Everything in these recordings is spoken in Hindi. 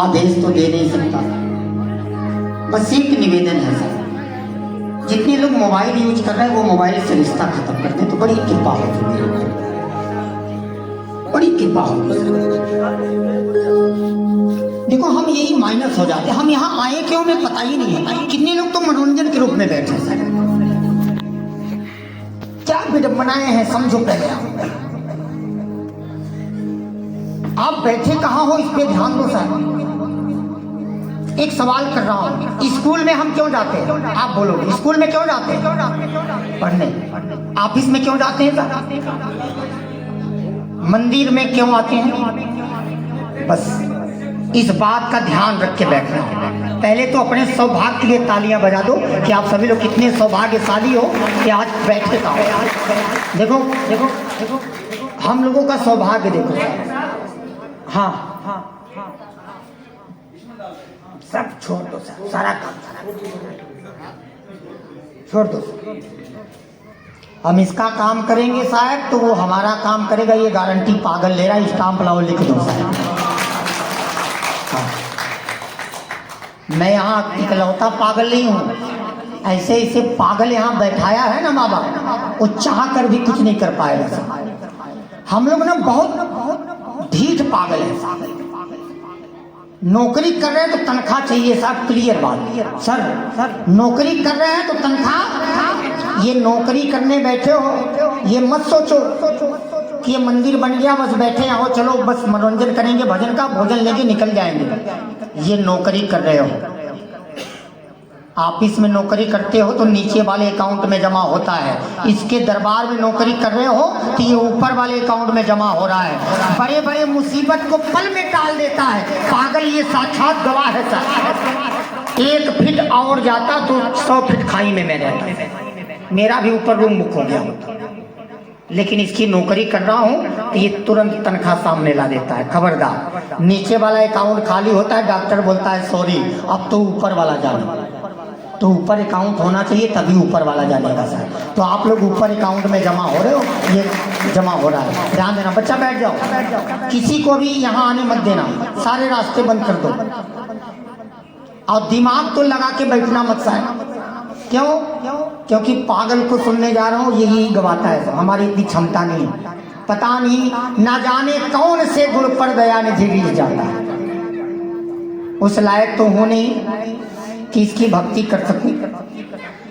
आदेश तो दे नहीं सकता, बस एक निवेदन है सर, जितने लोग मोबाइल यूज कर रहे हैं वो मोबाइल से रिश्ता खत्म कर दें तो बड़ी कृपा होगी, बड़ी कृपा होगी। देखो हम यही माइनस हो जाते, हम यहाँ आए क्यों हमें पता ही नहीं है। कितने लोग तो मनोरंजन के रूप में बैठे सर, क्या विडंबनाएं हैं समझो पहले आप बैठे कहाँ हो इस पे ध्यान दो सर। एक सवाल कर रहा हूँ, स्कूल में हम क्यों जाते हैं? आप बोलोगे स्कूल में क्यों जाते हैं? पढ़ने। ऑफिस में क्यों जाते हैं सर? मंदिर में क्यों आते हैं? बस इस बात का ध्यान रख के बैठना। पहले तो अपने सौभाग्य के लिए तालियां बजा दो कि आप सभी लोग कितने सौभाग्यशाली हो कि आज बैठे का हो। देखो देखो देखो हम लोगों का सौभाग्य देखो। हाँ सब छोड़ दो सर, सारा काम छोड़ दो। हम इसका काम करेंगे साहब तो वो हमारा काम करेगा, ये गारंटी पागल ले रहा है। स्टाम्प लाओ लिख दो साहब। हाँ। मैं यहाँ इकलौता पागल नहीं हूँ, ऐसे ऐसे पागल यहाँ बैठाया है ना माँ बाप, वो चाह कर भी कुछ नहीं कर पाएगा सर। हम लोग ना बहुत ढीठ पागल है। नौकरी कर रहे हैं तो तनख्वाह चाहिए साहब, क्लियर बात सर। नौकरी कर रहे हैं तो तनख्वाह। ये नौकरी करने बैठे हो ये मत सोचो कि ये मंदिर बन गया बस बैठे आओ चलो बस मनोरंजन करेंगे, भजन का भोजन लेके निकल जाएंगे। ये नौकरी कर रहे हो, ऑफिस में नौकरी करते हो तो नीचे वाले अकाउंट में जमा होता है। इसके दरबार में नौकरी कर रहे हो तो ये ऊपर वाले अकाउंट में जमा हो रहा है। बड़े बड़े मुसीबत को पल में टाल देता है पागल, ये साक्षात गवाह है सर। 1 फीट और जाता तो 100 फीट खाई में मैं रहता, मेरा भी ऊपर रूम बुक हो गया होता। लेकिन इसकी नौकरी कर रहा हूँ तो ये तुरंत तनख्वाह सामने ला देता है। खबरदार, नीचे वाला अकाउंट खाली होता है, डॉक्टर बोलता है सॉरी अब तो ऊपर वाला जाना। तो ऊपर अकाउंट होना चाहिए तभी ऊपर वाला जानेगा सर। तो आप लोग ऊपर अकाउंट में जमा हो रहे हो, ये जमा हो रहा है। ध्यान देना, बच्चा बैठ जाओ, किसी को भी यहाँ आने मत देना, सारे रास्ते बंद कर दो और दिमाग तो लगा के बैठना मत सर। क्यों? क्योंकि पागल को सुनने जा रहा हूँ यही गवाता है, हमारी इतनी क्षमता नहीं। पता नहीं ना जाने कौन से गुण पर दया निधि गिर जाता है, उस लायक तो हो नहीं कि इसकी भक्ति कर सकूं।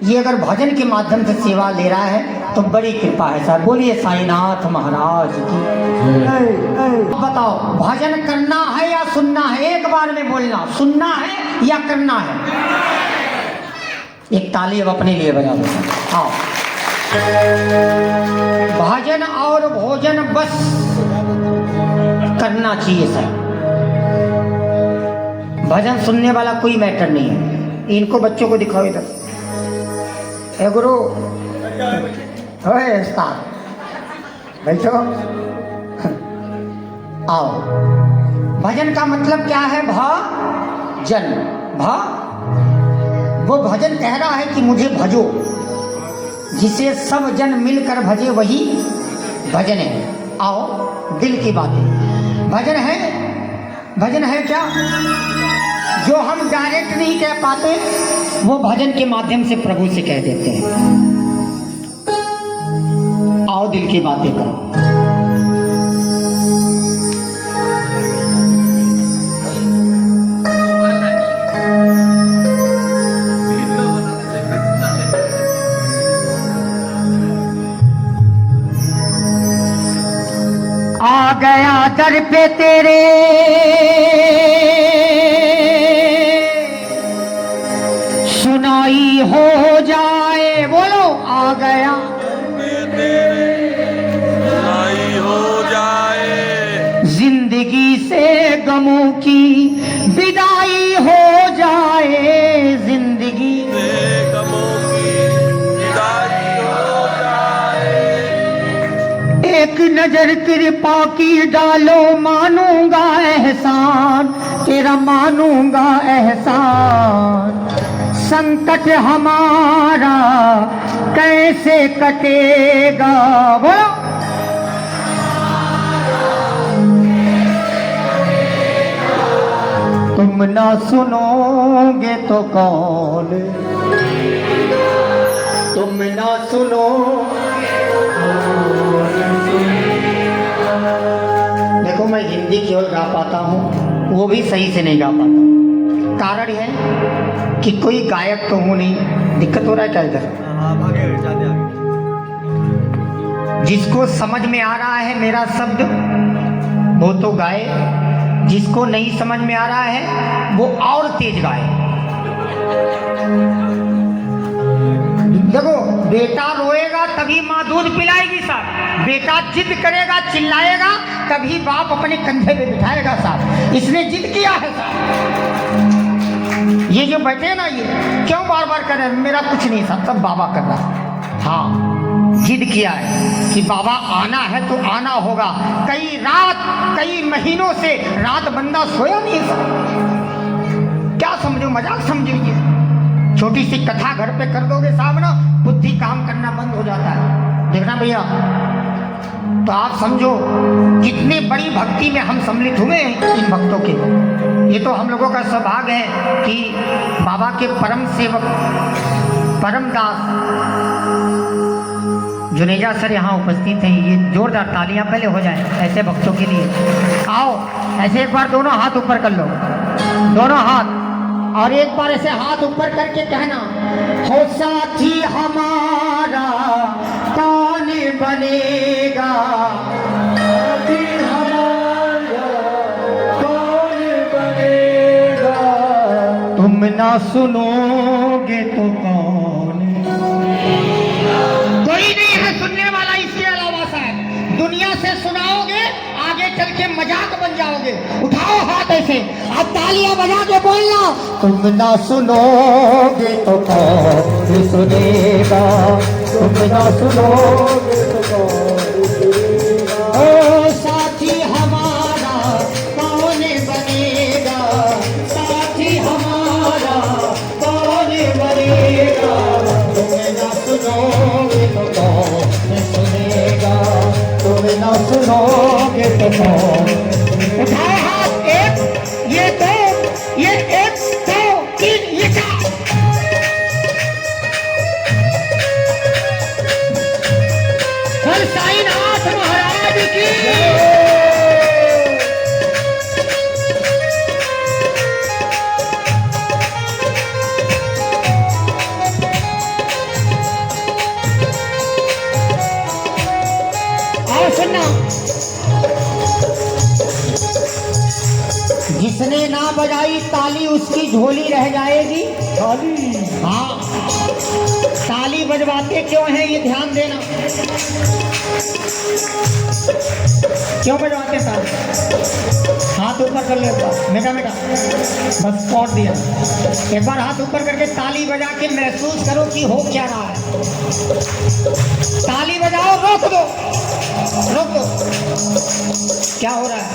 ये अगर भजन के माध्यम से सेवा ले रहा है तो बड़ी कृपा है सर। बोलिए साईनाथ महाराज की। बताओ भजन करना है या सुनना है? एक बार में बोलना, सुनना है या करना है? एक ताली अब अपने लिए बजा दो। आओ, भजन और भोजन बस करना चाहिए सर। भजन सुनने वाला कोई मैटर नहीं है। इनको बच्चों को दिखाओ इधर। ए गुरु, ओए उस्ताद, बैठो। आओ, भजन का मतलब क्या है? भजन। वो भजन कह रहा है कि मुझे भजो, जिसे सब जन मिलकर भजे वही भजन है। आओ, दिल की बातें। भजन है क्या? जो हम डायरेक्ट नहीं कह पाते वो भजन के माध्यम से प्रभु से कह देते हैं। आओ दिल की बातें करो। आ गया दर पे तेरे सुनाई हो जाए, बोलो आ गया सुनाई हो जाए, जिंदगी से गमों की विदाई हो जाए, जिंदगी से गमों की विदाई हो जाए। एक नजर कृपा की डालो, मानूंगा एहसान तेरा, मानूंगा एहसान। संकट हमारा कैसे कटेगा, बोलो तो तुम ना सुनोगे तो कौन, तुम ना सुनो। देखो मैं हिंदी केवल गा पाता हूँ, वो भी सही से नहीं गा पाता। कारण है कि कोई गायक तो हूँ नहीं। दिक्कत हो रहा है क्या इधर? जिसको समझ में आ रहा है मेरा शब्द वो तो गाए, जिसको नहीं समझ में आ रहा है वो और तेज गाए। देखो बेटा रोएगा तभी माँ दूध पिलाएगी साहब, बेटा जिद करेगा चिल्लाएगा तभी बाप अपने कंधे पे बिठाएगा साहब। इसने जिद किया है साहब। ये जो बैठे हैं ना ये क्यों बार बार कर रहे हैं? मेरा कुछ नहीं साहब, सब बाबा कर रहा है। हाँ जिद किया है कि बाबा आना है तो आना होगा। कई रात कई महीनों से रात बंदा सोया नहीं साहब। क्या समझो, मजाक समझिए? छोटी सी कथा घर पे कर दोगे साहब ना, बुद्धि काम करना बंद हो जाता है। देखना भैया, तो आप समझो कितनी बड़ी भक्ति में हम सम्मिलित हुए हैं इन भक्तों के। ये तो हम लोगों का सौभाग्य है कि बाबा के परम सेवक परम दास जुनेजा सर यहाँ उपस्थित हैं। ये जोरदार तालियां पहले हो जाए ऐसे भक्तों के लिए। आओ ऐसे एक बार दोनों हाथ ऊपर कर लो, दोनों हाथ, और एक बार ऐसे हाथ ऊपर करके कहना, हो साथी हमारा कौन बनेगा, साथी हमारा कौन बनेगा, तुम ना सुनोगे तो कौन। कोई नहीं है सुनने वाला इसके अलावा साहब। दुनिया से सुनाओगे आगे चल के मजाक बन जाओगे। उठाओ हाथ ऐसे, अब तालियां बजा के बोलना, तुम ना सुनोगे तो कौन सुनेगा, तुम ना सुनोगे तो कौन सुनेगा। ओ साथी हमारा कौन बनेगा, साथी हमारा कौन बनेगा, तुम ना सुनोगे तो कौन सुनेगा, तुम ना सुनोगे तो कौन। उठाओ हाथ, एक, ये दो, ये एक, दो, तीन, ये चार। हर साईनाथ महाराज की। आओ सुनना, जिसने ना बजाई ताली उसकी झोली रह जाएगी। ताली, हाँ ताली बजवाते क्यों हैं ये ध्यान देना। क्यों बजवाते ताली? हाथ ऊपर कर ले, मेगा मेगा बस स्पॉट दिया। एक बार हाथ ऊपर करके ताली बजा के महसूस करो कि हो क्या रहा है। ताली बजाओ, रोक दो, रोक दो। क्या हो रहा है?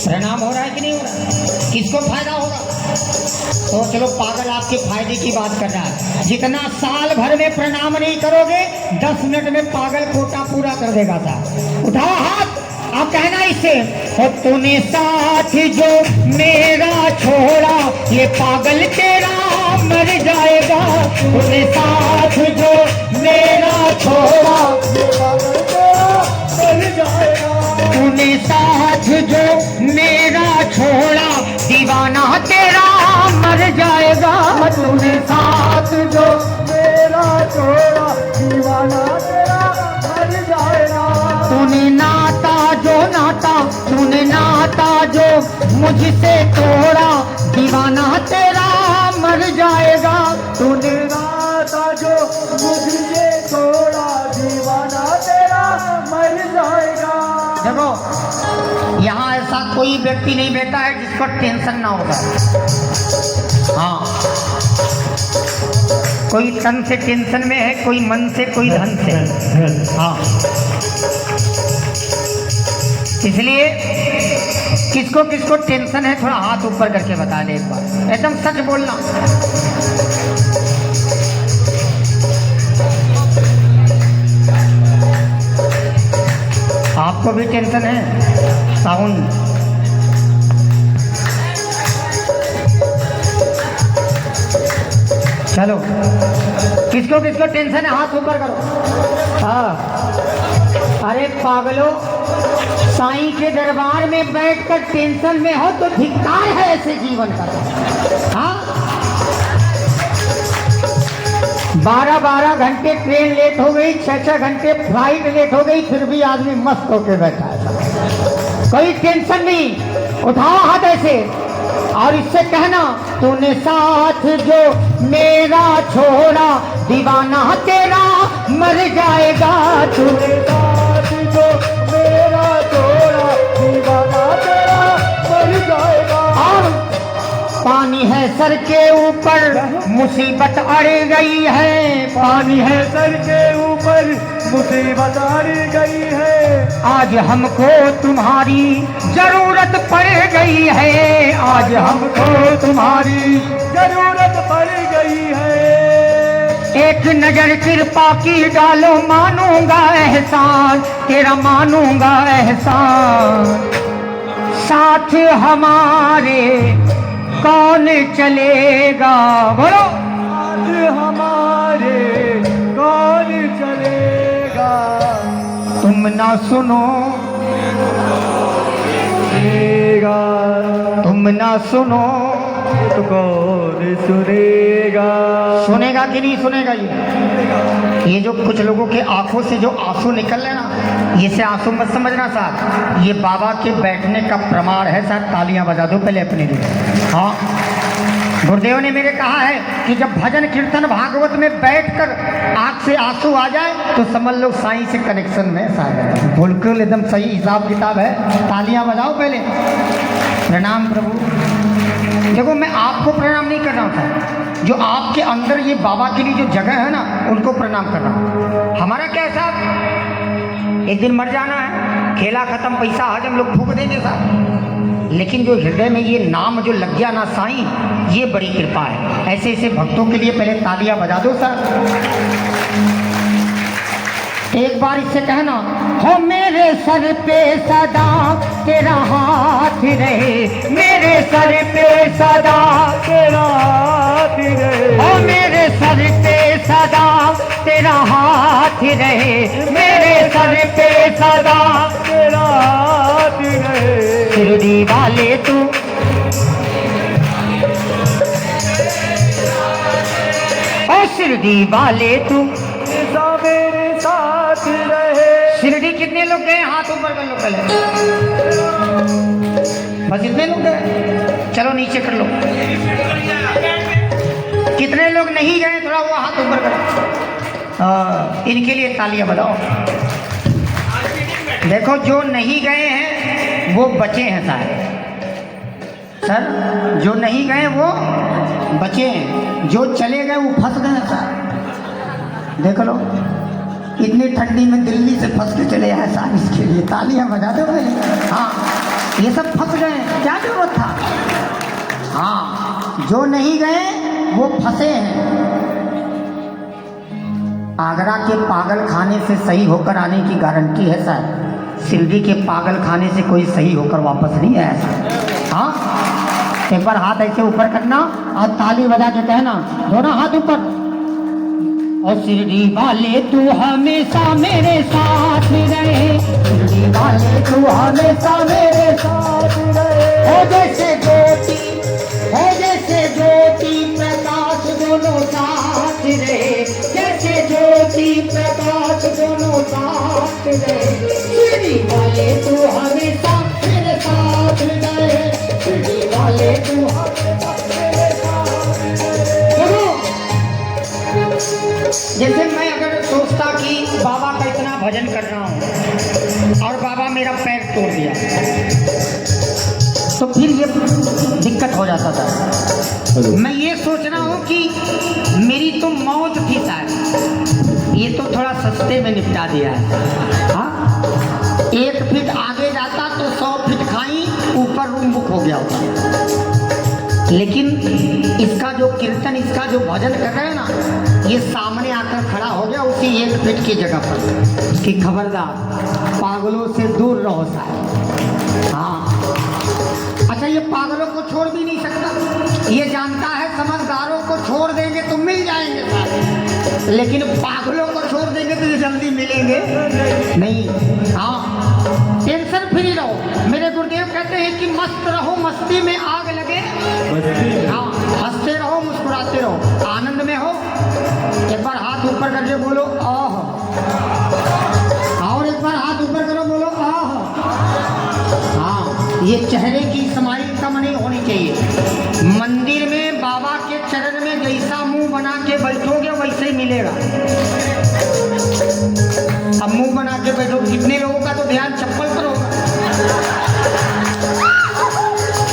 प्रणाम हो रहा है कि नहीं हो रहा? किसको फायदा होगा? तो चलो पागल आपके फायदे की बात कर रहा है। जितना साल भर में प्रणाम नहीं करोगे 10 मिनट में पागल कोटा पूरा कर देगा साहब। उठाओ हाथ, आप कहना इससे, और तूने साथ जो मेरा छोड़ा ये पागल तेरा मर जाएगा, तूने साथ जो मेरा छोड़ा ये पागल तेरा मर जाएगा, तूने साथ जो मेरा छोड़ा दीवाना तेरा मर जाएगा, तूने साथ जो मेरा छोड़ा दीवाना तेरा मर जाएगा, तूने नाता जो नाता, तूने नाता जो मुझसे तोड़ा दीवाना तेरा मर जाएगा, तूने नाता जो मुझसे तोड़ा दीवाना तेरा मर जाएगा। देखो यहाँ ऐसा कोई व्यक्ति नहीं बैठा है जिसको टेंशन ना होगा। हाँ, कोई तन से टेंशन में है, कोई मन से, कोई धन से। हाँ, इसलिए किसको किसको टेंशन है थोड़ा हाथ ऊपर करके बता दे एक बार, एकदम सच बोलना। आपको भी टेंशन है? साउंड चलो, किसको किसको टेंशन है हाथ ऊपर करो। हाँ, अरे पागलो, साईं के दरबार में बैठकर टेंशन में हो तो धिक्कार है ऐसे जीवन का। हाँ, 12-12 घंटे ट्रेन लेट हो गई, 6-6 घंटे फ्लाइट लेट हो गई, फिर भी आदमी मस्त होके बैठा है, कोई टेंशन नहीं। उठाओ हाथ ऐसे और इससे कहना, तूने साथ जो मेरा छोड़ा दीवाना तेरा मर जाएगा। तूने साथ जो मेरा छोड़ा दीवाना तेरा मर जाएगा। और पानी है सर के ऊपर मुसीबत अड़ गई है, पानी है सर के ऊपर मुसीबत अड़ गई है। आज हमको तुम्हारी जरूरत पड़ गई है, आज हमको तुम्हारी जरूरत पड़ गई है। एक नजर कृपा की डालो, मानूंगा एहसान तेरा, मानूंगा एहसान। साथ हमारे कौन चलेगा, बोलो साथ हमारे कौन चलेगा। तुम ना सुनो तुम ना सुनो तो कौन सुनेगा। सुनेगा कि नहीं सुनेगा? ये जो कुछ लोगों के आंखों से जो आंसू निकल रहे ना, ये से आंसू मत समझना साहब, ये बाबा के बैठने का प्रमाण है साहब। तालियां बजा दो पहले अपने लिए। हाँ, गुरुदेव ने मेरे कहा है कि जब भजन कीर्तन भागवत में बैठकर आंख से आंसू आ जाए तो समझ लो साईं से कनेक्शन में साहब, बिल्कुल एकदम सही हिसाब किताब है। तालियां बजाओ पहले। प्रणाम प्रभु। देखो, मैं आपको प्रणाम नहीं कर रहा हूँ साहब, जो आपके अंदर ये बाबा के लिए जो जगह है ना, उनको प्रणाम कर रहा हूँ। हमारा क्या है साहब, एक दिन मर जाना है, खेला खत्म, पैसा आज हम लोग फूक देंगे साहब, लेकिन जो हृदय में ये नाम जो लग गया ना साईं, ये बड़ी कृपा है। ऐसे ऐसे भक्तों के लिए पहले तालियां बजा दो साहब। एक बार इससे कहना, हो मेरे सर पे सदा तेरा हाथ रहे, मेरे सर पे सदा तेरा हाथ रहे। हो मेरे सर पे सदा तेरा हाथ रहे, मेरे सर पे सदा तेरा हाथ रहे। शिरडी वाले तू ओ शिरडी वाले तू मेरे साथ रहे। शिरडी कितने लोग गए? हाथ ऊपर कर लो पहले, बस इतने लोग गए। चलो नीचे कर लो। कितने लोग नहीं गए? थोड़ा वो हाथ ऊपर करो। इनके लिए तालियां बजाओ। देखो, जो नहीं गए हैं वो बचे हैं साहब। सर, जो नहीं गए वो बचे हैं, जो चले गए वो फंस गए सर। देख लो, इतनी ठंडी में दिल्ली से फंस के चले आए साहब, इसके लिए तालियां बजा दो भाई। हाँ, ये सब फंस गए, क्या जरूरत था। हाँ, जो नहीं गए वो फंसे हैं। आगरा के पागल खाने से सही होकर आने की गारंटी है सर, शिरडी के पागल खाने से कोई सही होकर वापस नहीं आया सर। हाँ, एक बार हाथ ऐसे ऊपर करना और ताली बजा के कहना, दोनों हाथ ऊपर। और शिरडी वाले तू हमेशा मेरे साथ रहे, शिरडी वाले तू हमेशा मेरे साथ रहे। हो जैसे ज्योति, हो जैसे ज्योति प्रकाश दोनों साथ रहे, जैसे ज्योति प्रकाश दोनों साथ रहे। शिरडी वाले तू हमेशा मेरे साथ रहे, शिरडी वाले तू हमेशा मेरे साथ रहे। जैसे मैं अगर सोचता कि बाबा का इतना भजन कर रहा हूँ और बाबा मेरा पैर तोड़ दिया, तो फिर ये दिक्कत हो जाता था। मैं ये सोच रहा हूँ कि मेरी तो मौत थी शायद, ये तो थोड़ा सस्ते में निपटा दिया है। हाँ, 1 फीट आगे जाता तो 100 फीट खाई ऊपर रूम बुक हो गया होता। लेकिन इसका जो कीर्तन, इसका जो भजन कर रहे हैं ना, ये सामने आकर खड़ा हो गया उसी 1 फीट की जगह पर कि खबरदार, पागलों से दूर रहो साहब। हाँ, अच्छा, ये पागलों को छोड़ भी नहीं सकता, ये जानता है समझदारों को छोड़ देंगे तो मिल जाएंगे सारे, लेकिन पागलों को छोड़ देंगे तो ये जल्दी मिलेंगे नहीं। हाँ, टेंशन फ्री रहो। मेरे गुरुदेव कहते हैं कि मस्त रहो, मस्ती में आग लगे। हाँ, हंसते रहो, मुस्कुराते रहो, आनंद में हो। एक बार हाथ ऊपर करके बोलो आह, और एक बार हाथ ऊपर करो, बोलो आह। हाँ, ये चेहरे की स्माइल कम नहीं होनी चाहिए। मंदिर में बाबा के चरण में जैसा मुंह बना के बैठोगे वैसे ही मिलेगा। अब मुंह बना के बैठो, कितने लोगों का तो ध्यान चप्पल पर होगा।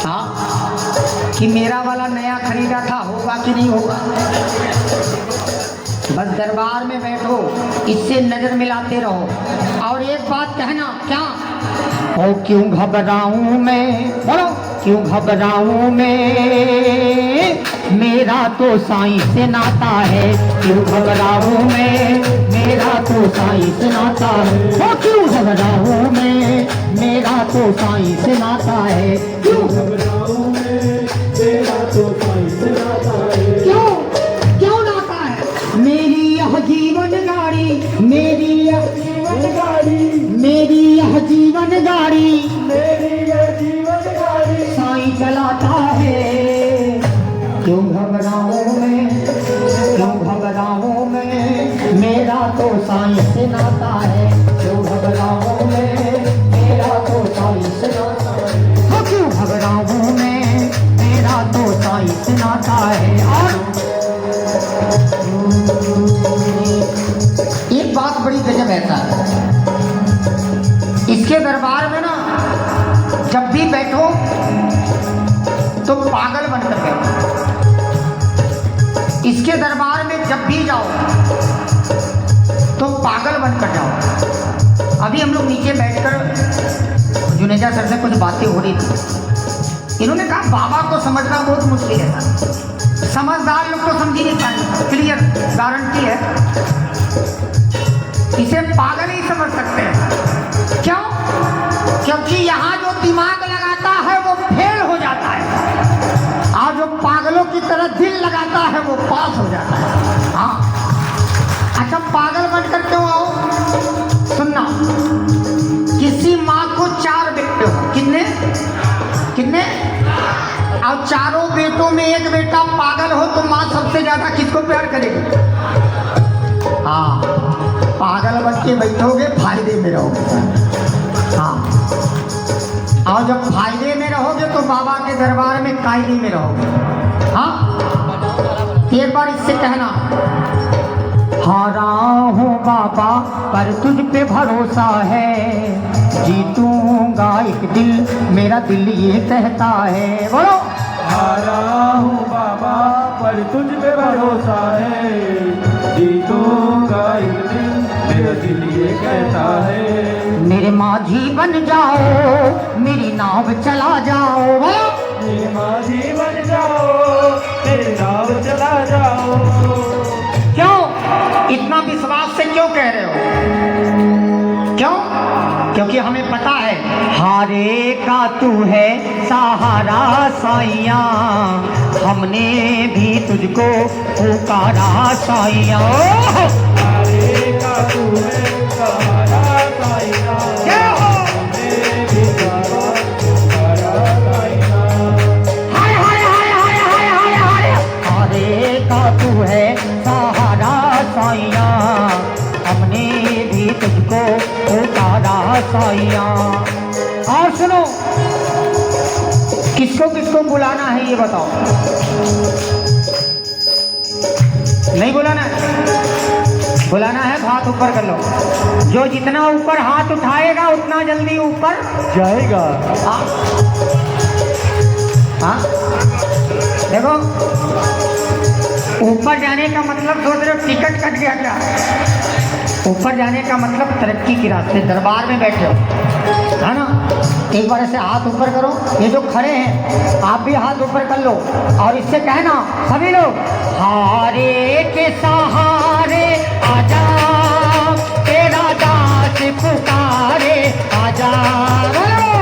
हाँ, कि मेरा वाला नया खरीदा था, होगा कि नहीं होगा। बस दरबार में बैठो, इससे नजर मिलाते रहो। और एक बात कहना, क्या ओ क्यों घबराऊं मैं, बोलो क्यों घबराऊं मैं, मेरा तो साईं से नाता है। क्यों घबराऊं मैं, मेरा तो साईं से नाता है। ओ क्यों घबराऊं मैं, मेरा तो साईं से नाता है। क्यों घबराऊं मैं, मेरा तो साईं से नाता है। क्यों क्यों नाता है। मेरी यह जीवन गाड़ी, मेरी यह जीवन गाड़ी, मेरी यह जीवन गाड़ी, मेरी यह जीवन गाड़ी साईं चलाता है। क्यों घबराऊं मैं, क्यों घबराऊं मैं, मेरा तो साईं से नाता है। क्यों घबराऊं मैं, मेरा तो साईं से नाता है। क्यों घबराऊं मैं, मेरा तो साईं से नाता है। और एक बात बड़ी गजब है साहब, इसके दरबार में ना जब भी बैठो तो पागल बनकर बैठो। इसके दरबार में जब भी जाओ तो पागल बनकर जाओ। अभी हम लोग नीचे बैठकर जुनेजा सर से कुछ बातें हो रही थी। इन्होंने कहा बाबा को समझना बहुत मुश्किल है, समझदार लोग तो समझ ही नहीं पाएंगे। क्लियर गारंटी है, इसे पागल ही समझ सकते हैं। क्यों? क्योंकि यहाँ जो दिमाग लगाता है वो फेल हो जाता है, और जो पागलों की तरह दिल लगाता है वो पास हो जाता है। हाँ, अच्छा पागल बनकर क्यों आओ? सुनना, किसी माँ को 4 बेटे हो, कितने कितने, और चारों बेटों में एक बेटा पागल हो तो माँ सबसे ज्यादा किसको प्यार करेगी? हाँ, पागल बन के बैठोगे फायदे में रहोगे। हाँ, और जब फायदे में रहोगे तो बाबा के दरबार में कायदे में रहोगे। हाँ, एक बार इससे कहना, हारा हूँ बाबा पर तुझ पे भरोसा है, जीतूंगा एक दिल, मेरा दिल ये कहता है। बोलो, हारा हूँ बाबा पर तुझ पे भरोसा है, जीतूंगा एक दिन, मेरा दिल ये कहता है। मेरे माझी बन जाओ, मेरी नाव चला जाओ। मेरे माझी बन जाओ, मेरी नाव चला जाओ। क्यों इतना विश्वास से क्यों कह रहे हो? क्यों? क्योंकि हमें पता है हारे का तू है सहारा साइया, हमने भी तुझको पुकारा साइया। हारे का तू है सहारा साइया, हमने भी पुकारा साइया। हाय हाय हाय हाय हाय हाय हाय, हारे का तू है सहारा साइया, हमने भी तुझको पुकारा साइया। और सुनो, किसको किसको बुलाना है ये बताओ? नहीं बुलाना है? बुलाना है, हाथ ऊपर कर लो। जो जितना ऊपर हाथ उठाएगा उतना जल्दी ऊपर जाएगा। हाँ, देखो ऊपर जाने का मतलब सोच रहे हो टिकट कट गया क्या? ऊपर जाने का मतलब तरक्की के रास्ते। दरबार में बैठे हो, है ना? एक बार ऐसे हाथ ऊपर करो। ये जो खड़े हैं आप भी हाथ ऊपर कर लो और इससे कहना सभी लोग, हारे के सहारे आजा, तेरा दास पुकारे आजा।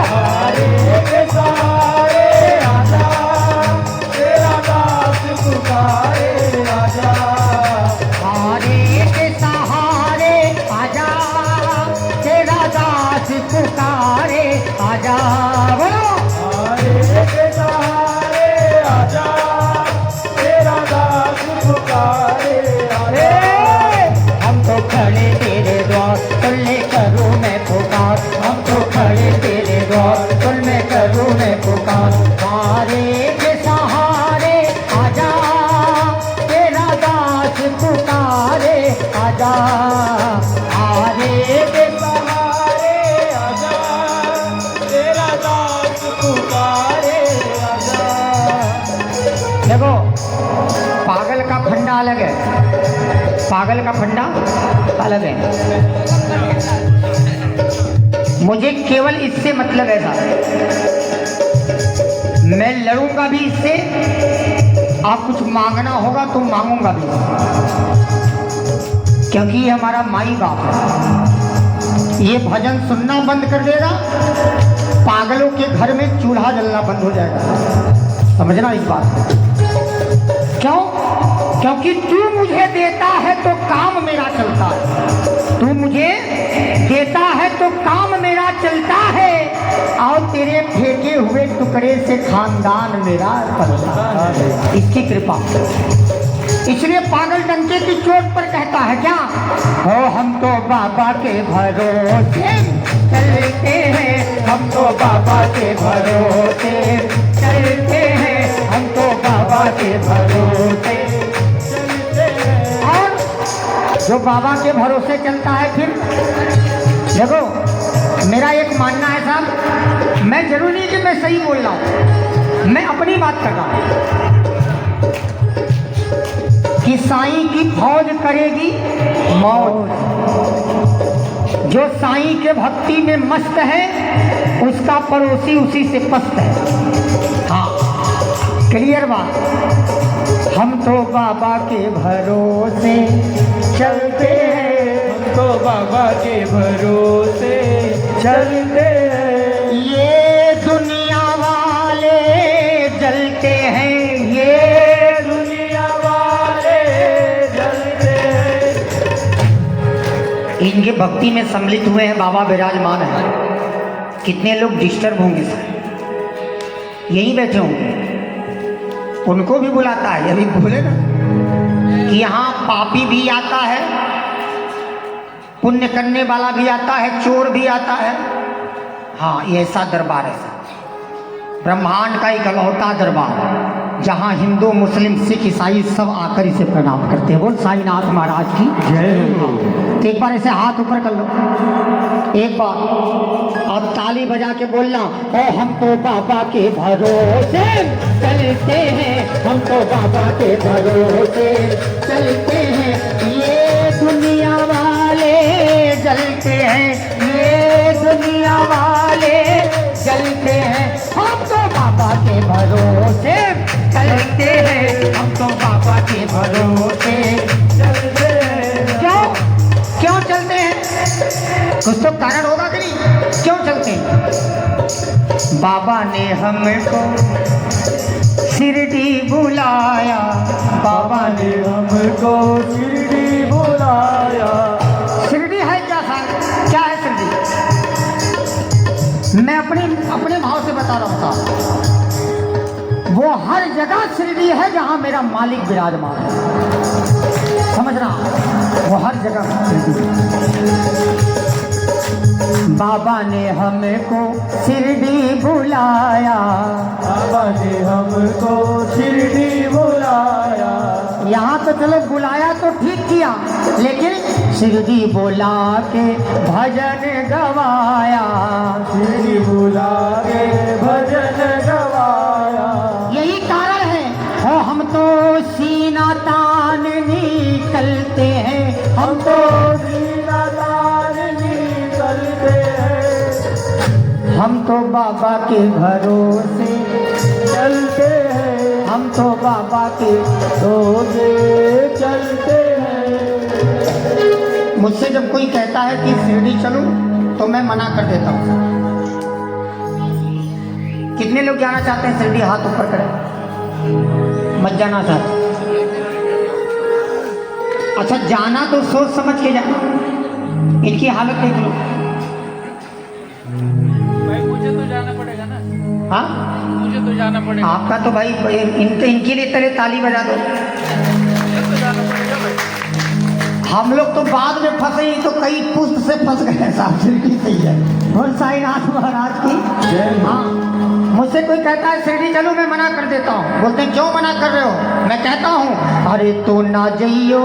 हारे के सहारे आजा, तेरा देखो, पागल का फंडा अलग है, पागल का फंडा अलग है। मुझे केवल इससे मतलब है साहब, मैं लड़ूंगा भी इससे, आप कुछ मांगना होगा तो मांगूंगा भी, क्योंकि ये हमारा माई बाप है। ये भजन सुनना बंद कर देगा, पागलों के घर में चूल्हा जलना बंद हो जाएगा, समझना इस बात को। क्यों? क्योंकि तू मुझे देता है तो काम मेरा चलता है, तू मुझे देता है तो काम मेरा चलता है, और तेरे फेंके हुए टुकड़े से खानदान मेरा पलता है, इसकी कृपा। इसलिए पागल डंके की चोट पर कहता है क्या, हो हम तो बाबा के भरोसे चलते हैं, हम तो बाबा के भरोसे चलते हैं, हम तो बाबा के भरोसे चलते हैं। और जो बाबा के भरोसे चलता है, फिर देखो, मेरा एक मानना है साहब, मैं जरूरी नहीं कि मैं सही बोल रहा हूँ, मैं अपनी बात कर रहा हूँ कि साईं की फौज करेगी मौज। जो साईं के भक्ति में मस्त है, उसका पड़ोसी उसी से पस्त है। हाँ, क्लियर बात। हम तो बाबा के भरोसे चलते हैं, हम तो बाबा के भरोसे चलते हैं। ये दुनिया वाले जलते हैं, ये दुनिया वाले जलते हैं। इनके भक्ति में सम्मिलित हुए हैं, बाबा विराजमान है। कितने लोग डिस्टर्ब होंगे सर, यहीं बैठे होंगे, उनको भी बुलाता है, अभी बोले ना कि यहाँ पापी भी आता है, पुण्य करने वाला भी आता है, चोर भी आता है। हाँ, ये ऐसा दरबार है, ब्रह्मांड का इकलौता दरबार, जहाँ हिंदू मुस्लिम सिख ईसाई सब आकर इसे प्रणाम करते हैं। बोल साईनाथ महाराज की जय हो। तो एक बार ऐसे हाथ ऊपर कर लो, एक बार अब ताली बजा के बोलना, ओ हम तो बाबा के भरोसे चलते हैं, हम तो बाबा के भरोसे चलते हैं। ये दुनिया वाले जलते हैं, ये दुनिया वाले जलते हैं, हम तो बाबा के भरोसे चलते हैं, हम तो बाबा के भरोसे चलते हैं। क्यों क्यों चलते हैं? कुछ तो कारण होगा कि नहीं, क्यों चलते हैं? बाबा ने हमको शिरडी बुलाया, बाबा ने हमको शिरडी बुलाया। शिरडी है क्या साहब? क्या है शिरडी? मैं अपने भाव से बता रहा हूँ साहब, वो हर जगह शिरडी है जहाँ मेरा मालिक विराजमान है, समझ रहा हूँ, वो हर जगह शिरडी है। बाबा ने हमको शिरडी बुलाया, बाबा ने हमको शिरडी बुलाया। यहाँ तो चलो बुलाया तो ठीक किया, लेकिन शिरडी बुला के भजन गवाया, शिरडी बुला के भजन गवाया। यही कारण है। हो हम तो सीना तान निकलते हैं, हम तो सीना तान निकलते हैं। हम तो बाबा के भरोसे चलते हैं, हम तो बाबा के रोजे चलते हैं। मुझसे जब कोई कहता है कि शिरडी चलूं तो मैं मना कर देता हूँ। कितने लोग जाना चाहते हैं शिरडी? हाथ ऊपर करें। मत जाना चाहते? अच्छा, जाना तो सोच समझ के जाना, इनकी हालत देख लो। भाई मुझे तो जाना पड़ेगा ना, हाँ, मुझे तो जाना पड़ेगा, आपका तो भाई इनके लिए पहले ताली बजा दो। मुझे तो जाना पड़ेगा भाई। हम लोग तो बाद में फंसे ही तो कई पुष्ट से फंस गए साहब। शिरडी सही है। बोल साईनाथ महाराज की जय। हाँ, मुझसे कोई कहता है शिरडी चलो, मैं मना कर देता हूँ। बोलते हैं क्यों मना कर रहे हो? मैं कहता हूँ अरे तू ना जइयो,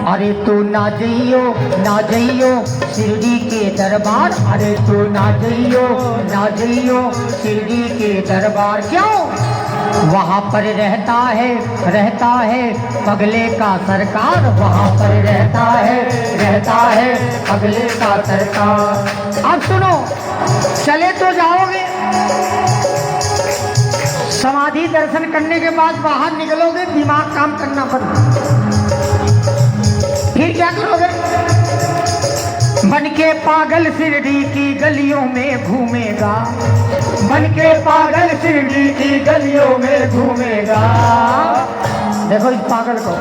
अरे तू ना जइयो, ना जइयो शिरडी के दरबार, अरे तू ना जइयो, ना जइयो शिरडी के दरबार। क्यों? वहाँ पर रहता है पगले का सरकार, वहाँ पर रहता है पगले का सरकार। अब सुनो, चले तो जाओगे, समाधि दर्शन करने के बाद बाहर निकलोगे, दिमाग काम करना पड़ता, फिर क्या करोगे? बन के पागल शिरडी की गलियों में घूमेगा, बन के पागल शिरडी की गलियों में घूमेगा। देखो इस पागल को,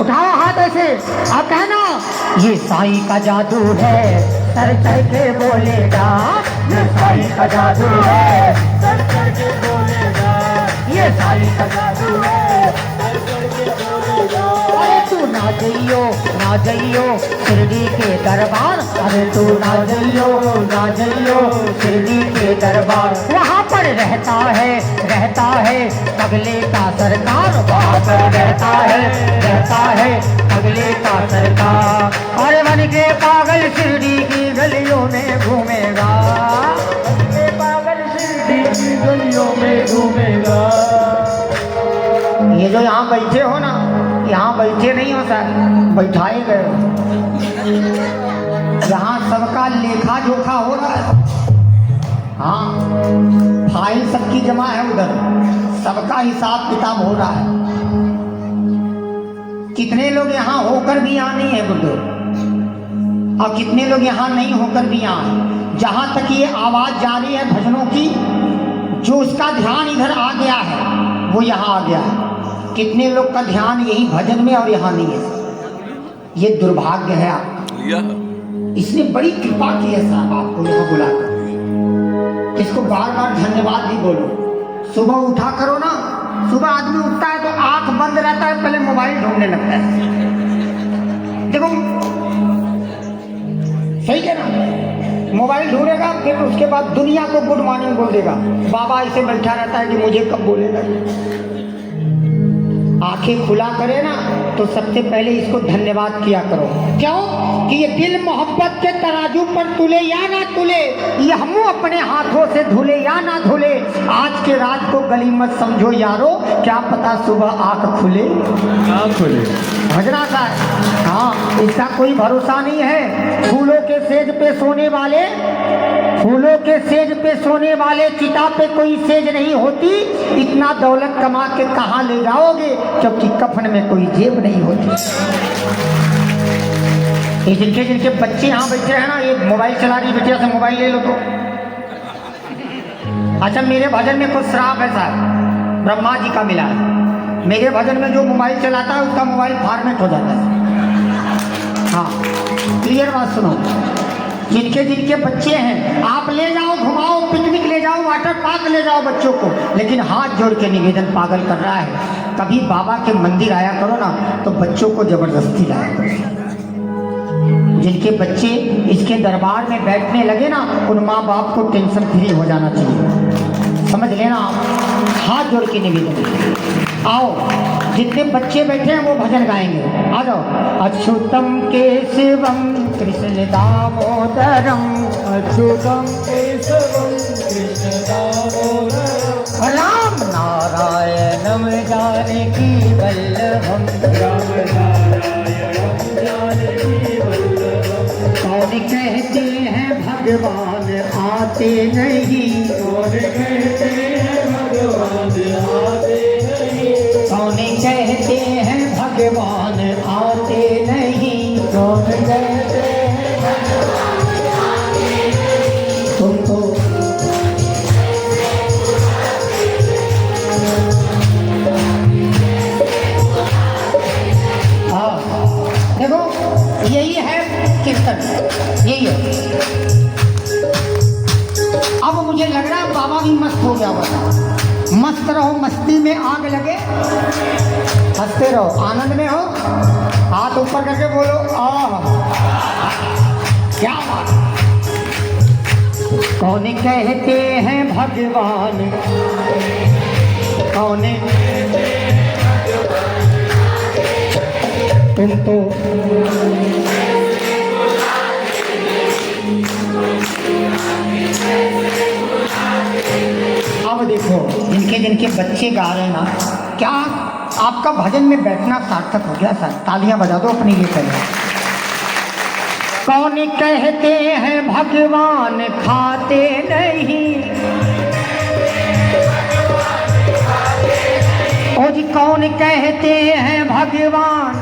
उठाओ हाथ ऐसे, आप कहना ये साईं का जादू है, सर चढ़ के बोलेगा, ये साईं का जादू है, सर चढ़ के बोलेगा, ये साईं का जादू है, सर चढ़ के बोलेगा। अरे तू ना जइयो शिरडी के दरबार, अरे तू ना जइयो शिरडी के दरबार। वहाँ पर रहता है पगले का सरकार, वहाँ पर रहता है पगले का सरकार। अरे बन के पागल शिरडी की गलियों में घूमेगा, बन के पागल शिरडी की गलियों में घूमेगा। ये जो यहाँ बैठे हो ना, यहाँ बैठे नहीं हो सर, बैठाए गए हो। यहाँ सबका लेखा जोखा हो रहा है, हाँ फाइल सबकी जमा है उधर, सबका हिसाब किताब हो रहा है। कितने लोग यहाँ होकर भी यहाँ नहीं है बुद्धू, और कितने लोग यहाँ नहीं होकर भी यहाँ है। जहाँ तक ये आवाज़ जा रही है भजनों की, जो उसका ध्यान इधर आ गया है वो यहाँ आ गया है। कितने लोग का ध्यान यही भजन में और यहाँ नहीं है। ये दुर्भाग्य है आपका, इसने बड़ी कृपा की है साहब आपको यहाँ बुलाकर। इसको बार बार धन्यवाद भी बोलो। सुबह उठा करो ना, सुबह आदमी उठता है तो आंख बंद रहता है, पहले मोबाइल ढूंढने लगता है। देखो सही है ना, मोबाइल ढूंढेगा, फिर उसके बाद दुनिया को गुड मॉर्निंग बोल देगा। बाबा ऐसे बैठा रहता है कि मुझे कब बोलेगा। आंखें खुला करे ना तो सबसे पहले इसको धन्यवाद किया करो। क्यों कि ये दिल मोहब्बत के तराजू पर तुले या ना तुले, ये हम अपने हाथों से धुले या ना धुले। आज के रात को गली मत समझो यारो, क्या पता सुबह आंख खुले ना खुले। भजना सा, हाँ इसका कोई भरोसा नहीं है। फूलों के सेज पे सोने वाले, फूलों के सेज पे सोने वाले चिता पे कोई सेज नहीं होती। इतना दौलत कमा के कहाँ ले जाओगे, जबकि कफन में कोई जेब नहीं होती। ये जिनके बच्चे यहाँ बैठे हैं ना, ये मोबाइल चला रही बेटिया से मोबाइल ले लो तो। अच्छा मेरे भजन में कुछ श्राप है साहब, ब्रह्मा जी का मिला है। मेरे भजन में जो मोबाइल चलाता है उसका मोबाइल फॉर्मेट हो जाता है। हाँ क्लियर बात सुनो, जिनके बच्चे हैं आप ले जाओ, घुमाओ, पिकनिक ले जाओ, वाटर पार्क ले जाओ बच्चों को, लेकिन हाथ जोड़ के निवेदन पागल कर रहा है, कभी बाबा के मंदिर आया करो ना तो बच्चों को जबरदस्ती लाया करो। जिनके बच्चे इसके दरबार में बैठने लगे ना, उन माँ बाप को टेंशन फ्री हो जाना चाहिए, समझ लेना आप। हाथ जोड़ के निवेदन, आओ जितने बच्चे बैठे हैं वो भजन गाएंगे, आ जाओ। अच्युतम केशवम कृष्ण दामोदरम, अच्युतम केशवम कृष्ण दामोदरम, राम नारायणम जानकी वल्लभम, राम नारायणम जानकी वल्लभम। कौन कहते हैं भगवान आते नहीं, कौन कहते हैं भगवान आते नहीं, कौन कहते हैं भगवान आते नहीं, कौन कहते हैं भगवान आते नहीं। तुम तो देखो यही है कीर्तन, यही है। अब मुझे लग रहा है बाबा भी मस्त हो गया होगा। मस्त रहो, मस्ती में आग लगे, हंसते रहो, आनंद में हो, हाथ ऊपर करके बोलो आह क्या बात। कौन कहते हैं भगवान, कौन तुम तो अब देखो इनके जिनके बच्चे गा रहे हैं ना, क्या आपका भजन में बैठना सार्थक हो गया सर? तालियां बजा दो अपनी ये करें। कौन कहते हैं भगवान खाते नहीं, ओ जी कौन कहते हैं भगवान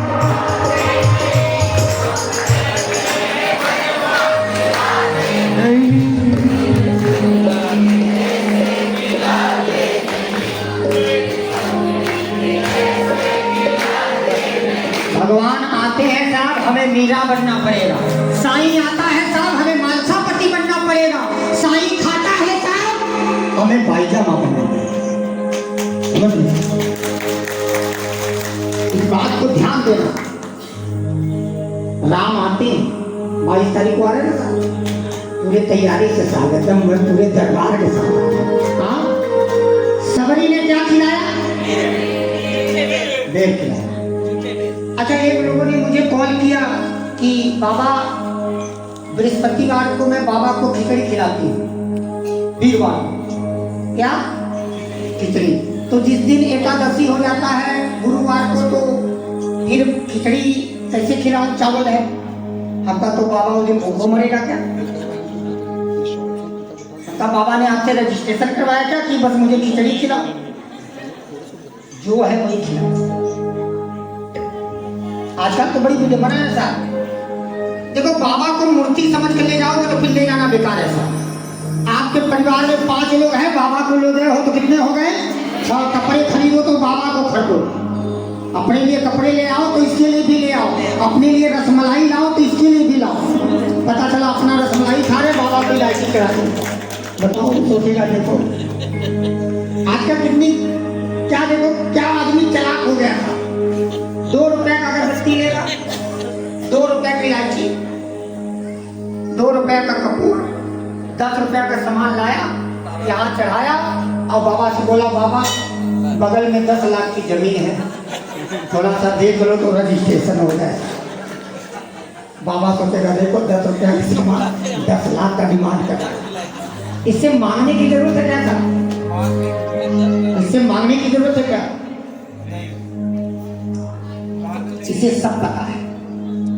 भगवान आते हैं साहब हमें मीरा बनना पड़ेगा, साईं आता है साहब हमें मालसापति बनना पड़ेगा, साईं खाता है साहब हमें पायजामा बनना पड़ेगा। इस बात को ध्यान देना। राम आते हैं 22 तारीख को आ रहे हैं ना, पूरे तैयारी से स्वागतम पूरे दरबार के साथ। हाँ सबरी ने क्या खिलाया? देख खिलाया। अच्छा एक लोगों ने मुझे कॉल किया कि बाबा बृहस्पतिवार को मैं बाबा को खिचड़ी खिलाती हूँ, वीरवार क्या खिचड़ी, तो जिस दिन एकादशी हो जाता है गुरुवार को, तो फिर खिचड़ी कैसे खिलाऊं? चावल है आपका, तो बाबा उस दिन भूखों मरेगा क्या? तब बाबा ने आपसे रजिस्ट्रेशन करवाया क्या कि बस मुझे खिचड़ी खिलाओ? जो है वही खिलाओ। आजकल तो बड़ी विडंबना है साहब। देखो बाबा को मूर्ति समझ कर ले जाओगे तो फिर ले जाना बेकार है साहब। आपके परिवार में 5 लोग हैं, बाबा को ले गए हो तो कितने हो गए? 6। कपड़े खरीदो तो बाबा को खरीदो, अपने लिए कपड़े ले आओ तो इसके लिए भी ले आओ, अपने लिए रसमलाई लाओ तो इसके लिए भी लाओ। पता चला अपना रसमलाई खा रहे, बाबा को इलायची करा दो। बताओ सोचेगा। देखो आजकल कितनी क्या, देखो क्या आदमी चालाक हो गया था। 2 रुपए का अगरबत्ती लेगा, 2 रुपए की इलायची, 2 रुपए का कपूर, 10 रुपए का सामान लाया, यहाँ चढ़ाया और बाबा से बोला बाबा बगल में 10 लाख की जमीन है, थोड़ा सा देख लो तो रजिस्ट्रेशन हो जाए। बाबा सोचेगा देखो 10 रुपया की सामान 10 लाख का डिमांड कर रहा है, इससे मांगने की जरूरत है क्या था? इससे मांगने की जरूरत है क्या? इसे सब पता है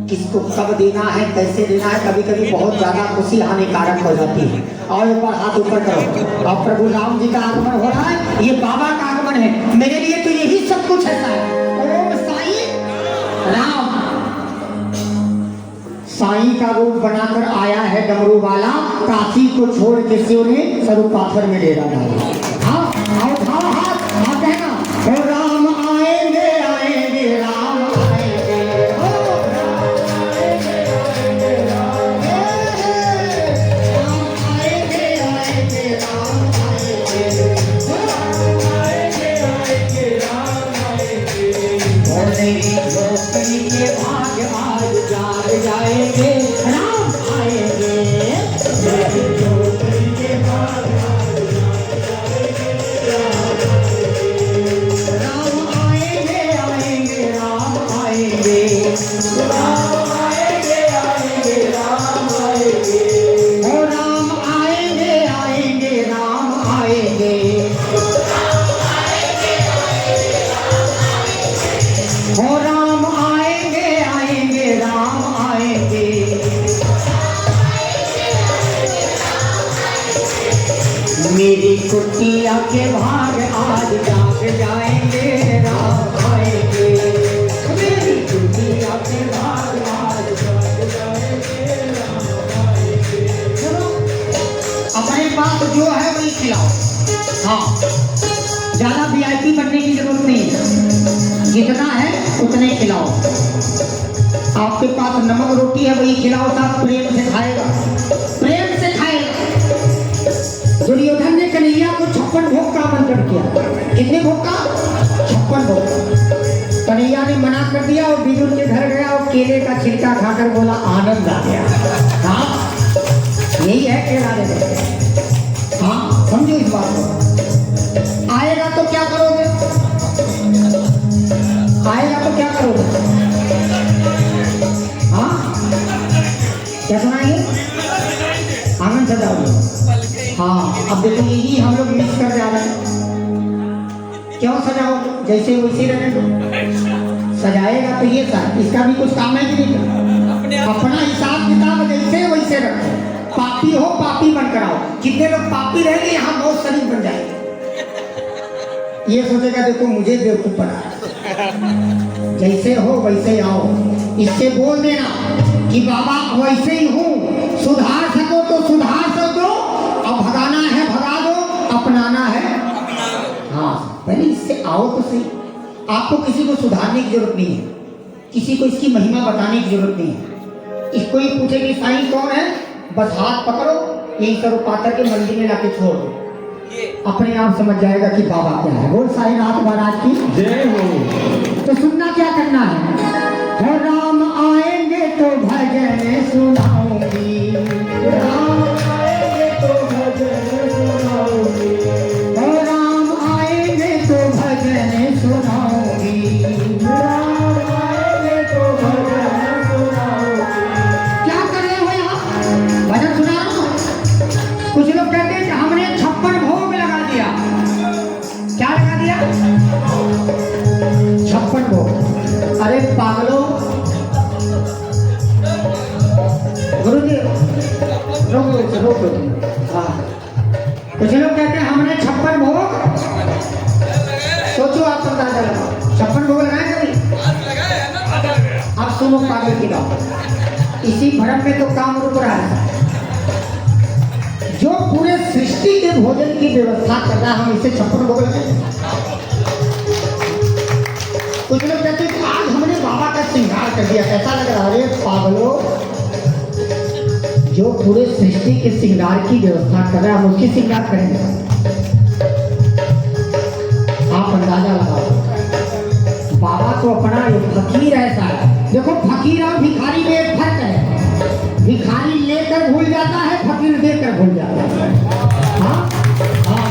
किसको कब देना है, कैसे देना है। कभी कभी बहुत ज्यादा खुशी हानिकारक हो जाती है। और ऊपर हाथ ऊपर करो। और प्रभु राम जी का आगमन हो रहा है, ये बाबा का आगमन है, मेरे लिए तो यही सब कुछ है। ओम साईं राम। साईं का रूप बनाकर आया है डमरू वाला, काशी को छोड़ के शिव ने स्वरूप पाथर में डेरा डाला। हाँ आओ खाओ हाथ हाँ कहना हो राम आएंगे आएंगे राम के भाग्य आज जाग जाएंगे राम आएंगे। राम आएंगे आएंगे राम आएंगे, राम आएंगे आएंगे राम आएंगे, ओ राम आएंगे आएंगे राम आएंगे, ओ राम आएंगे आएंगे राम आएंगे। मेरी कुटिया के भाग आज जाग जाएंगे राम आएंगे। मेरी कुटिया के भाग आज जाग जाएंगे राम आएंगे। चलो अपने पास जो है वही खिलाओ। हाँ ज्यादा VIP बनने की जरूरत नहीं है, जितना है उतने खिलाओ। आपके पास नमक रोटी है वही खिलाओ, साथ प्रेम से खाएगा, प्रेम से खाएगा। दुर्योधन ने कन्हैया को 56 भोग का आमंत्रण किया। कितने भोग का? 56 भोग। कन्हैया ने मना कर दिया और विदुर के घर गया और केले का छिलका खाकर बोला आनंद आ गया। हाँ यही है केला दे। हाँ समझो इस बात को। आएगा तो क्या करोगे? आएगा तो क्या करोगे? हाँ क्या सुनाएंगे? आनंद सजाओगे। हाँ अब देखो यही हम लोग मिस कर जा रहे हैं। क्यों सजाओ, जैसे वैसे रहने दो। सजाएगा तो ये सर इसका भी कुछ काम है कि नहीं? अपना हिसाब किताब जैसे वैसे रखो। पापी हो पापी बनकर आओ। कितने लोग पापी रहेंगे यहाँ बहुत शरीफ बन जाएंगे। ये सोचेगा देखो मुझे बेवकूफ बना, जैसे हो वैसे आओ। इससे बोल देना कि बाबा वैसे ही हूँ, सुधार सको तो सुधार सको, अब भगाना है भगा दो, अपनाना है। हाँ पहले इससे आओ तो सही। आपको किसी को सुधारने की जरूरत नहीं है, किसी को इसकी महिमा बताने की जरूरत नहीं है। इसको ही पूछे कि साईं कौन है, बस हाथ पकड़ो, यही करो, पातर के मंदिर में लाके छोड़ दो, अपने आप समझ जाएगा कि बाबा क्या है। बोल साईनाथ महाराज की जय हो। तो सुनना क्या करना है, हो राम आएंगे तो भजन सुनाऊंगी, राम आएंगे तो भजन सुनाऊंगी, हो राम आएंगे तो भजन सुनाऊंगी, राम आएंगे तो भजन सुनाऊंगी। क्या कर रहे हो यहाँ? भजन सुना रहा हूँ। कुछ लोग कहते हैं कि हमने 56 भोग लगा दिया। क्या लगा दिया? 56 भोग। अरे पागलों, गुरुजी रोक। हाँ कुछ लोग कहते हैं हमने 56 भोग, सोचो आप अंदाजा लगाओ, 56 भोग लगाए कभी? अब सुनो पागल की बात, इसी भ्रम में तो काम रुक रहा है। जो पूरे सृष्टि के भोजन की व्यवस्था कर रहा है, हम इसे 56 भोग लगाए। कुछ लोग कहते हैं आज हमने बाबा का श्रृंगार कर दिया, कैसा लग रहा है? अरे पागलों, जो पूरे सृष्टि के श्रृंगार की व्यवस्था कर रहा है, हम उसकी श्रृंगार करेंगे। आप अंदाजा लगाओ, बाबा तो अपना एक फकीर ऐसा है। देखो फकीर और भिखारी में एक फर्क है, भिखारी लेकर भूल जाता है, फकीर देकर भूल जाता है। हाँ हाँ,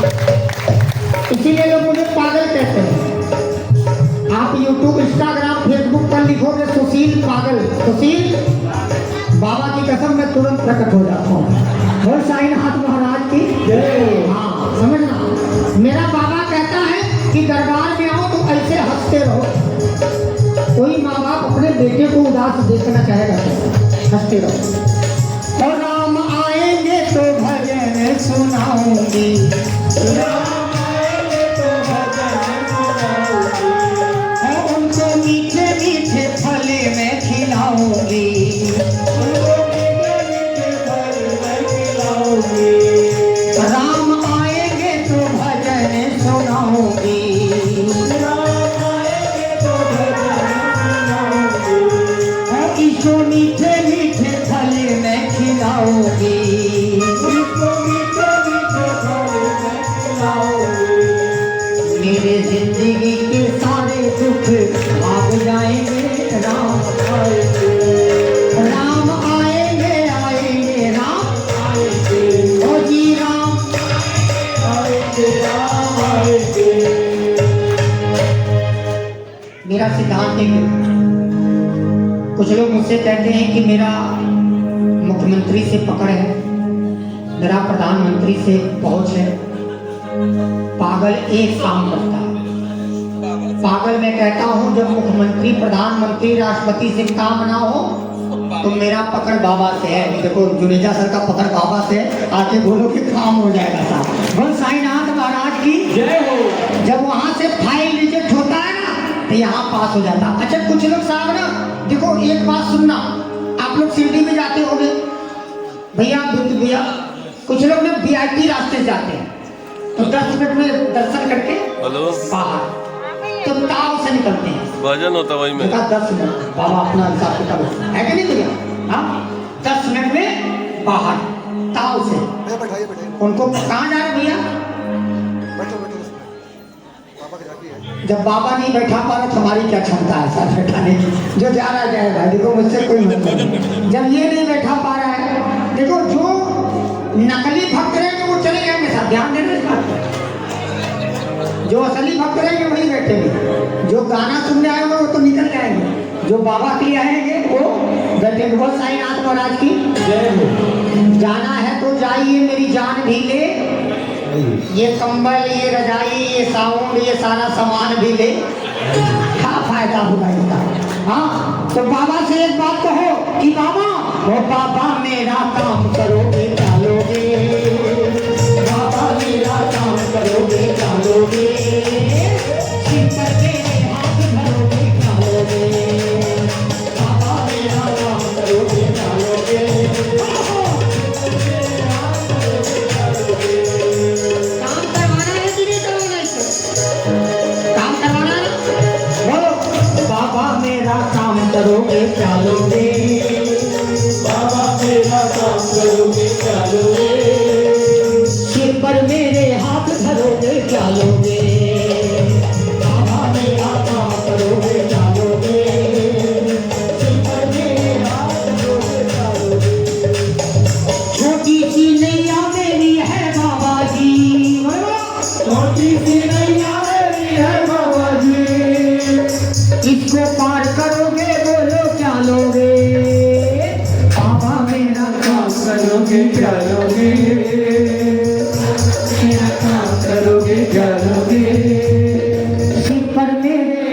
इसीलिए लोग मुझे पागल कहते हैं। आप YouTube, इंस्टाग्राम, फेसबुक पर लिखोगे सुशील पागल, सुशील, बाबा की कसम मैं तुरंत प्रकट हो जाता हूँ। बोल साईनाथ महाराज की जय। हाँ समझना, मेरा बाबा कहता है कि दरबार में आओ तो ऐसे हंसते रहो। कोई माँ बाप अपने बेटे को उदास देखना चाहेगा तो हंसते रहो। और राम आएंगे तो भजन सुनाऊंगी, राम आएंगे तो भजन सुनाऊंगी, और उनको मीठे मीठे फले में खिलाऊंगी, उनको मीठे मीठे फल में खिलाऊंगी, राम आएंगे तो भजन सुनाऊंगी, राम आएंगे तो भजन सुनाऊंगी, और इसको मीठे मीठे फल में खिलाऊंगी, इसको मीठे मीठे फल में खिलाऊंगी। मेरे जिंदगी के सारे दुख भाग जाएंगे, राम आएंगे, राम आएंगे, आएंगे राम आएंगे, ओ जी राम आएंगे, राम आएंगे। मेरा सिद्धांत है, कुछ लोग मुझसे कहते हैं कि मेरा मुख्यमंत्री से पकड़ है, मेरा प्रधानमंत्री से पहुंच है। पागल एक काम करता है, पागल मैं कहता हूँ जब मुख्यमंत्री, प्रधानमंत्री, राष्ट्रपति से काम ना हो तो मेरा पकड़ बाबा से है। देखो जुनेजा सर का पकड़ बाबा से है, आके बोलो कि काम हो जाएगा साहब। बोल साईनाथ महाराज की जय हो। जब वहाँ से फाइल रिजेक्ट होता है ना तो यहाँ पास हो जाता। अच्छा कुछ लोग साहब ना, देखो एक बात सुनना, आप लोग शिरडी में जाते होंगे भैया, भैया कुछ लोग ना VIP रास्ते से जाते हैं तो 10 मिनट में दर्शन करके हेलो, बाहर तो ताव से निकलते हैं। भजन होता वही में। 10 मिनट बाबा अपना हिसाब किताब है कि नहीं भैया? हाँ 10 मिनट में बाहर ताव से। बैठाइए उनको कहाँ जा रहे भैया? बैठो पापा के जाती है। जब बाबा नहीं बैठा पा रहे हमारी क्या क्षमता है साथ बैठाने की? जो जा रहा जाएगा, देखो मुझसे कोई मतलब नहीं। जब ये नहीं बैठा पा रहा है, देखो जो नकली भक्त रहेंगे वो चले जाएंगे, साथ ध्यान देना इस बात पर। जो असली भक्त रहेंगे वही बैठेंगे, जो गाना सुनने आए वो तो निकल जाएंगे, जो बाबा के लिए आएंगे वो बैठेंगे। बोल साईनाथ महाराज की जय हो। जाना है तो जाइए, मेरी जान भी ले ये कंबल, ये रजाई, ये साउंड, ये सारा सामान भी ले, क्या फायदा होगा इसका? हाँ, तो बाबा से एक बात कहो कि बाबा, वो बाबा मेरा काम करोगे क्या लोगे? बाबा मेरा काम करोगे क्या लोगे? सिर पर मेरे हाथ धरोगे क्या लोगे? बाबा मेरा काम करोगे क्या लोगे? काम करवाना है कि नहीं करवाना इसको? काम करवाना है? बोलो, बाबा मेरा काम करोगे क्या लोगे? बाबा मेरा काम करोगे क्या लोगे? सिर पर मेरे हाथ धरोगे क्या लोगे? बाबा मेरा काम करोगे क्या लोगे? सिर पर मेरे हाथ धरोगे क्या लोगे? छोटी सी नैया मेरी है बाबा जी, छोटी सी नैया मेरी है बाबा जी, इसको पार करोगे बोलो क्या लोगे? बाबा मेरा काम करोगे क्या लोगे? मेरा काम करोगे क्या लोगे? सिर पर मेरे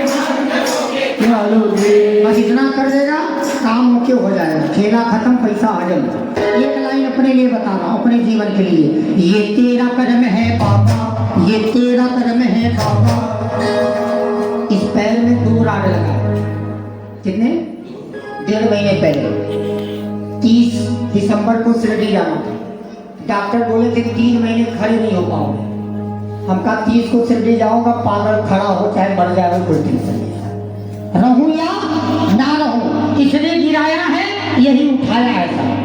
क्या लोगे? बस इतना कर देगा, काम मुख्य हो जाएगा, खेला खत्म, पैसा हजम। एक लाइन अपने लिए बता रहा हूँ, अपने जीवन के लिए। ये तेरा कर्म है बाबा, ये तेरा कर्म है बाबा। इस पैर में 2 राड लगा है। कितने? 1.5 महीने पहले 30 दिसंबर को शिरडी जाना था। डॉक्टर बोले थे 3 महीने खड़े नहीं हो पाओगे। हम कहा 30 को शिरडी जाऊंगा, पागल खड़ा हो चाहे मर जाए, कोई टेंशन नहीं है। रहूं या ना रहूं, इसने गिराया है, यही उठाया है साहब।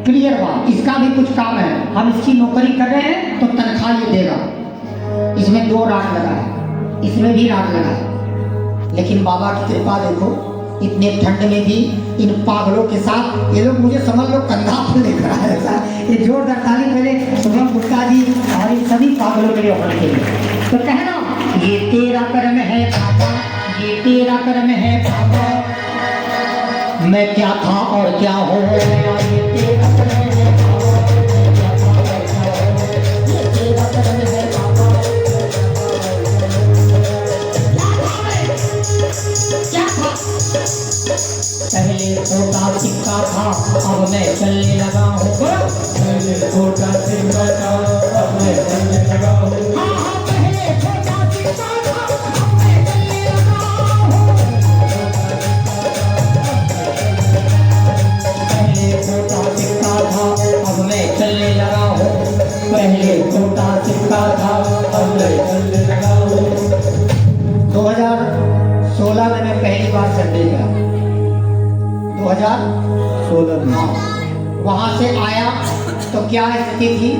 क्लियर बात। इसका भी कुछ काम है, हम इसकी नौकरी कर रहे हैं तो तनख्वाह ये देगा। इसमें 2 राड लगा है, इसमें भी राड लगा है, लेकिन बाबा की कृपा देखो, इतने ठंड में भी इन पागलों के साथ ये लोग, मुझे समझ लो कंधा पर लेकर आया ऐसा। ये जोरदार ताली पहले शुभम गुप्ता जी और इन सभी पागलों के लिए होने के लिए। तो कहना, ये तेरा कर्म है बाबा, ये तेरा कर्म है बाबा। मैं क्या था और क्या हो गया, ये तेरा कर्म है बाबा। मैं क्या था और क्या हो गया, ये तेरा कर्म है बाबा। क्या था? पहले छोटा सिक्का था, अब मैं चलने लगा हूँ। पहले छोटा सिक्का था, अब मैं चलने लगा हूँ। हाँ हाँ, पहले छोटा सिक्का था, अब मैं चलने लगा हूँ। पहले छोटा सिक्का था, अब मैं चलने लगा हूँ। पहले छोटा सिक्का था, अब मैं चलने लगा हूँ। 2016 में मैं पहली बार संडे गया। 2016 में, हाँ, वहां से आया तो क्या स्थिति थी?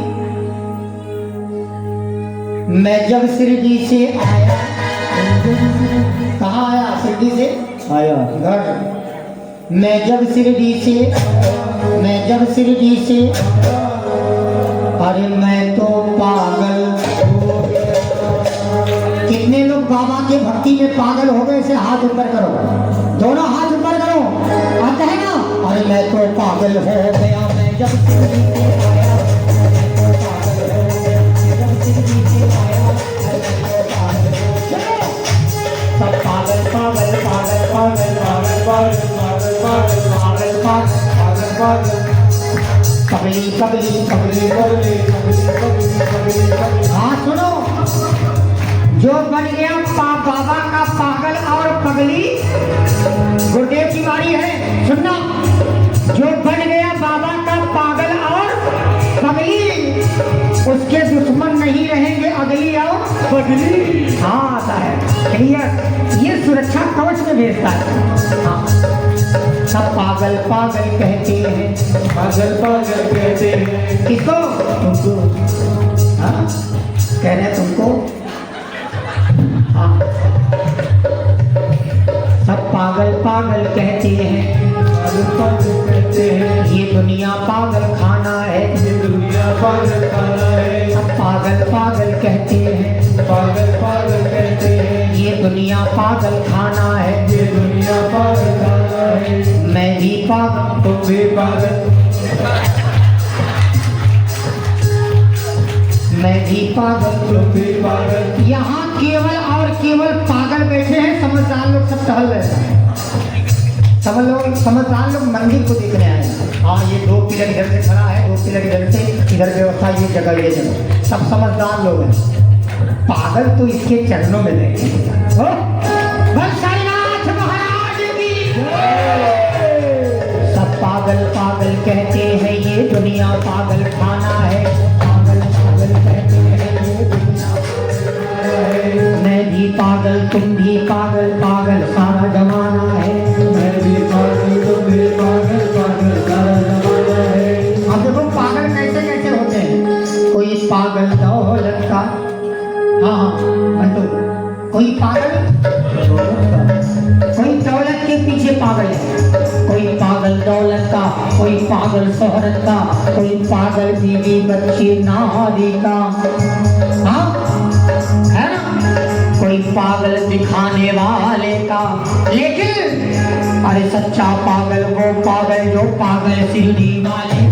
मैं जब शिरडी से आया, कहाँ आया? शिरडी से आया घर। मैं जब शिरडी से अरे मैं तो पागल हो गया। कितने लोग बाबा के भक्ति में पागल हो गए? से हाथ ऊपर करो, दोनों हाथ ऊपर करो। आता है ना? अरे मैं तो पागल हो गया, मैं जब शिरडी से आया, मैं तो पागल हो गया, जब शिरडी से आया, मैं तो पागल हो गया। सब पागल पागल पागल पागल पागल पागल पागल पागल पागल पागल पगली पगली पगली पगली पगली पगली। हाँ सुनो, जो बन गया बाबा का पागल और पगली, गुरुदेव की बारी है सुनना। जो बन गया बाबा का पागल और पगली, उसके दुश्मन नहीं रहेंगे अगली और पगली। हाँ आता है, क्लियर। ये सुरक्षा कवच में भेजता है। हाँ, सब पागल पागल कहते हैं, पागल पागल कहते हैं। किसको? तुमको। हाँ, कह रहे हैं तुमको। हाँ, सब पागल पागल कहते हैं, पागल पागल कहते हैं। ये दुनिया पागल खाना है, ये दुनिया पागल खाना है। सब पागल पागल कहते हैं, पागल पागल कहते हैं। ये दुनिया पागल खाना है, ये दुनिया पागल खाना है। मैं भी पागल, तुम भी पागल, मैं भी पागल, तुम भी पागल। यहाँ केवल और केवल पागल बैठे हैं, समझदार लोग सब टहल रहे हैं। समझदार लोग मंदिर को देखने आए हैं। हाँ, ये 2 पिलर इधर से खड़ा है, 2 पिलर इधर से, इधर व्यवस्था, ये जगह, ये जगह, सब समझदार लोग हैं। पागल तो इसके चरणों में बैठे हैं। वंशालीनाथ महाराज की सब पागल पागल कहते हैं, ये दुनिया पागल खाना है। पागल पागल कहते हैं, ये दुनिया है। मैं भी पागल, तुम भी पागल, पागल सारा जमाना है। मैं भी पागल, तुम भी पागल, पागल सारा जमाना है। अब देखो पागल कैसे कैसे होते हैं। कोई पागल दौलत का, हाँ तो कोई पागल, कोई दौलत के पीछे पागल है, कोई पागल दौलत का, कोई पागल शोहरत का, कोई पागल बीवी बच्ची नारी का, हाँ है ना, कोई पागल दिखाने वाले का। लेकिन अरे सच्चा पागल वो पागल जो पागल शिरडी वाले